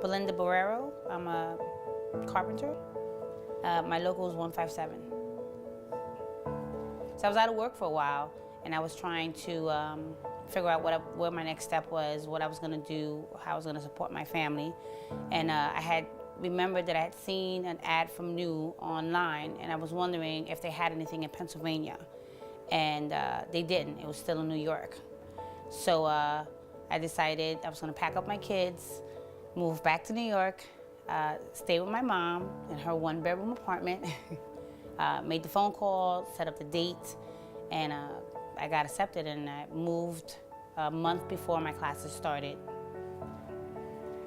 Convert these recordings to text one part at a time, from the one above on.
Belinda Barrero. I'm a carpenter. My local is 157. So I was out of work for a while, and I was trying to figure out what my next step was, what I was going to do, how I was going to support my family. And I had remembered that I had seen an ad from New online, and I was wondering if they had anything in Pennsylvania. And they didn't. It was still in New York. So I decided I was going to pack up my kids, move back to New York, stay with my mom in her one-bedroom apartment, made the phone call, set up the date, and I got accepted, and I moved a month before my classes started.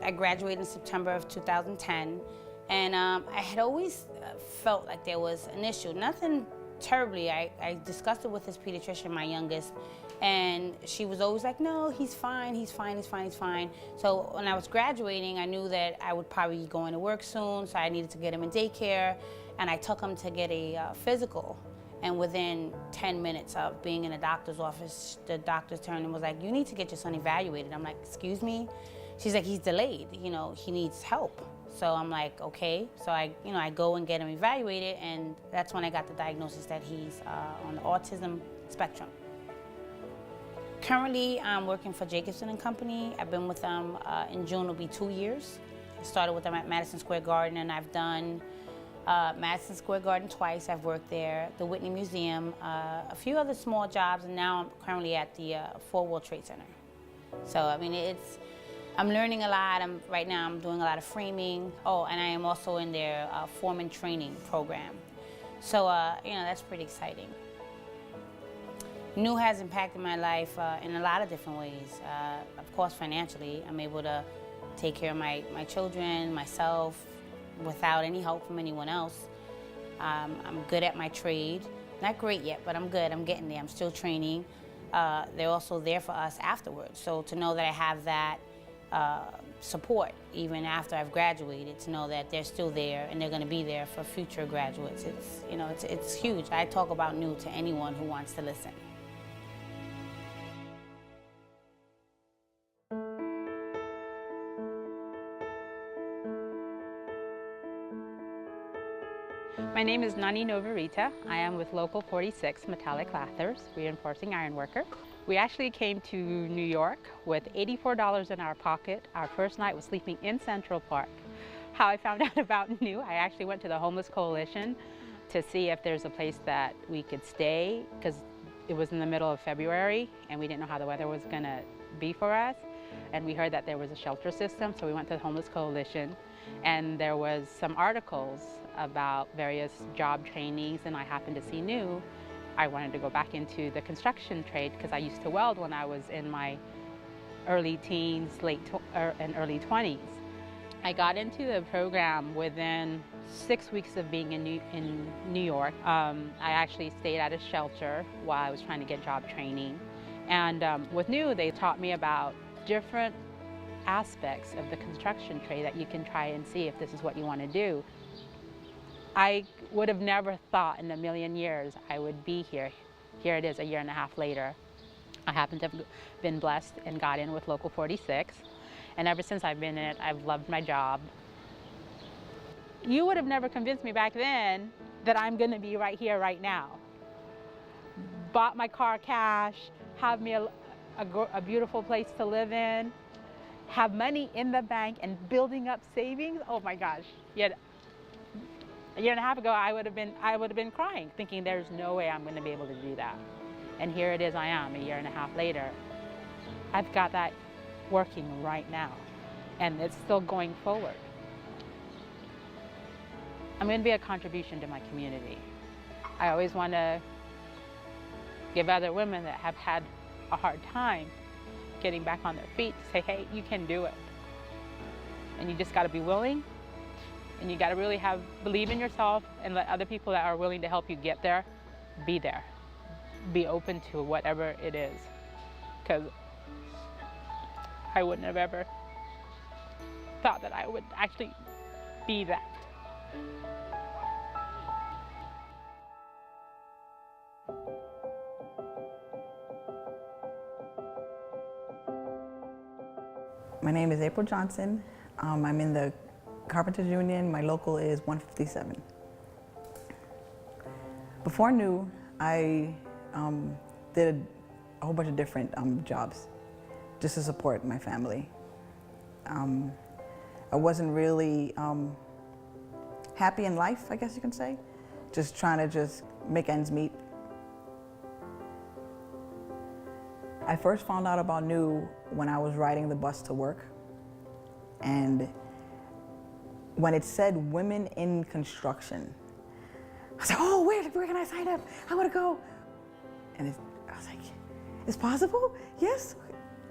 I graduated in September of 2010, and I had always felt like there was an issue. Nothing terribly. I discussed it with this pediatrician, my youngest, and she was always like, no, he's fine, he's fine, he's fine, he's fine. So when I was graduating, I knew that I would probably be going to work soon, so I needed to get him in daycare, and I took him to get a physical. And within 10 minutes of being in a doctor's office, the doctor turned and was like, you need to get your son evaluated. I'm like, excuse me? She's like, he's delayed, you know, he needs help. So I'm like, okay. So I go and get him evaluated, and that's when I got the diagnosis that he's on the autism spectrum. Currently, I'm working for Jacobson & Company. I've been with them, in June will be 2 years. I started with them at Madison Square Garden, and I've done Madison Square Garden twice. I've worked there, the Whitney Museum, a few other small jobs, and now I'm currently at the Fort Worth Trade Center. So, I mean, I'm learning a lot. Right now I'm doing a lot of framing. Oh, and I am also in their foreman training program. So, that's pretty exciting. New has impacted my life in a lot of different ways. Of course, financially, I'm able to take care of my children, myself, without any help from anyone else. I'm good at my trade. Not great yet, but I'm good. I'm getting there. I'm still training. They're also there for us afterwards. So to know that I have that support even after I've graduated, to know that they're still there and they're going to be there for future graduates, it's huge. I talk about New to anyone who wants to listen. My name is Nani Novarita. I am with Local 46 Metallic Lathers, reinforcing ironworker. We actually came to New York with $84 in our pocket. Our first night was sleeping in Central Park. How I found out about New, I actually went to the Homeless Coalition to see if there's a place that we could stay, because it was in the middle of February and we didn't know how the weather was going to be for us. And we heard that there was a shelter system, so we went to the Homeless Coalition, and there was some articles about various job trainings, and I happened to see New. I wanted to go back into the construction trade because I used to weld when I was in my early teens, and early 20s. I got into the program within 6 weeks of being in New York. I actually stayed at a shelter while I was trying to get job training. And with New, they taught me about different aspects of the construction trade that you can try and see if this is what you want to do. I would have never thought in a million years I would be here. Here it is, a year and a half later. I happen to have been blessed and got in with Local 46. And ever since I've been in it, I've loved my job. You would have never convinced me back then that I'm going to be right here, right now. Bought my car cash, have me a beautiful place to live in, have money in the bank and building up savings. Oh my gosh. Yet a year and a half ago, I would have been crying, thinking there's no way I'm going to be able to do that. And here it is, I am, a year and a half later. I've got that working right now, and it's still going forward. I'm going to be a contribution to my community. I always want to give other women that have had a hard time getting back on their feet to say, hey, you can do it. And you just got to be willing, and you got to really believe in yourself and let other people that are willing to help you get there, be there. Be open to whatever it is, because I wouldn't have ever thought that I would actually be that. My name is April Johnson. I'm in the Carpenters Union. My local is 157. Before New, I did a whole bunch of different jobs just to support my family. I wasn't really happy in life, I guess you can say. Just trying to make ends meet. I first found out about New when I was riding the bus to work. And when it said women in construction, I was like, oh, where can I sign up? I want to go. And I was like, it's possible? Yes.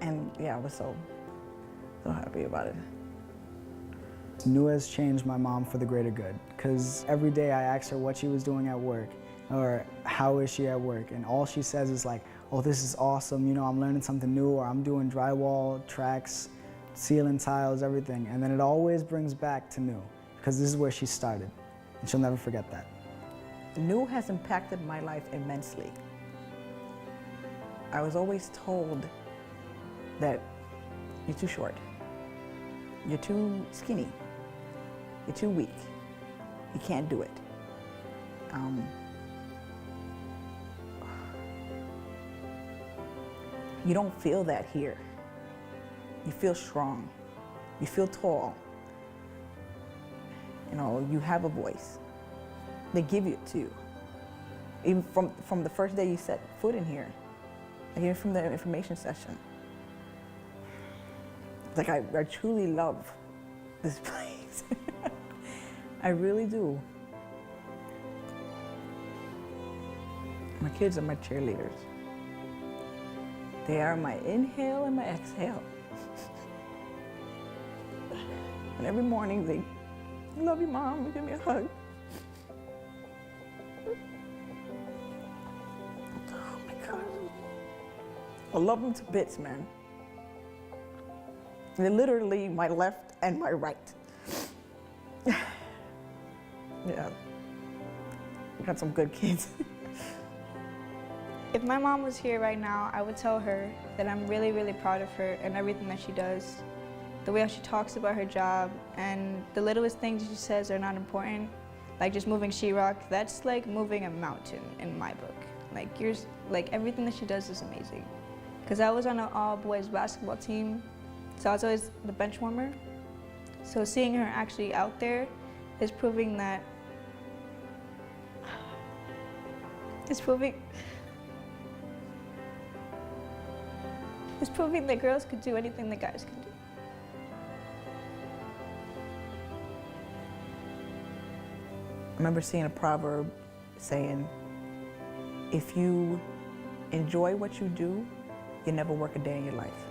And yeah, I was so happy about it. New has changed my mom for the greater good, because every day I ask her what she was doing at work or how is she at work, and all she says is like, oh, this is awesome, you know, I'm learning something new, or I'm doing drywall, tracks, ceiling tiles, everything. And then it always brings back to New, because this is where she started, and she'll never forget that. New has impacted my life immensely. I was always told that you're too short, you're too skinny, you're too weak, you can't do it. You don't feel that here. You feel strong, you feel tall. You know, you have a voice. They give it to you. Even from the first day you set foot in here, like even from the information session. Like I truly love this place. I really do. My kids are my cheerleaders. They are my inhale and my exhale. And every morning they, I love you, Mom, and give me a hug. Oh my God. I love them to bits, man. They're literally my left and my right. Yeah. I got some good kids. If my mom was here right now, I would tell her that I'm really, really proud of her and everything that she does. The way she talks about her job, and the littlest things she says are not important. Like just moving sheetrock, that's like moving a mountain in my book. Like everything that she does is amazing. Because I was on an all-boys basketball team, so I was always the bench warmer. So seeing her actually out there is proving that, it's proving that girls could do anything that guys can do. I remember seeing a proverb saying, if you enjoy what you do, you never work a day in your life.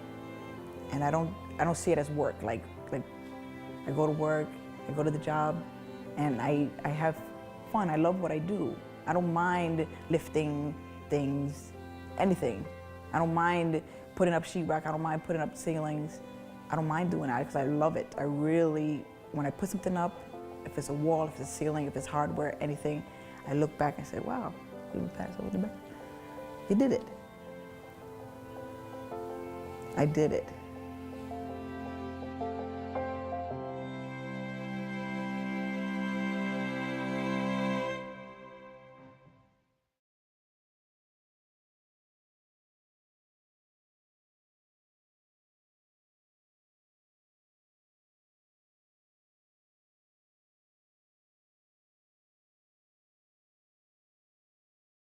And I don't see it as work. Like I go to work, I go to the job, and I have fun. I love what I do. I don't mind lifting things, anything. I don't mind putting up sheetrock. I don't mind putting up ceilings. I don't mind doing that because I love it. I really, when I put something up, if it's a wall, if it's a ceiling, if it's hardware, anything, I look back and say, wow, you did it. I did it.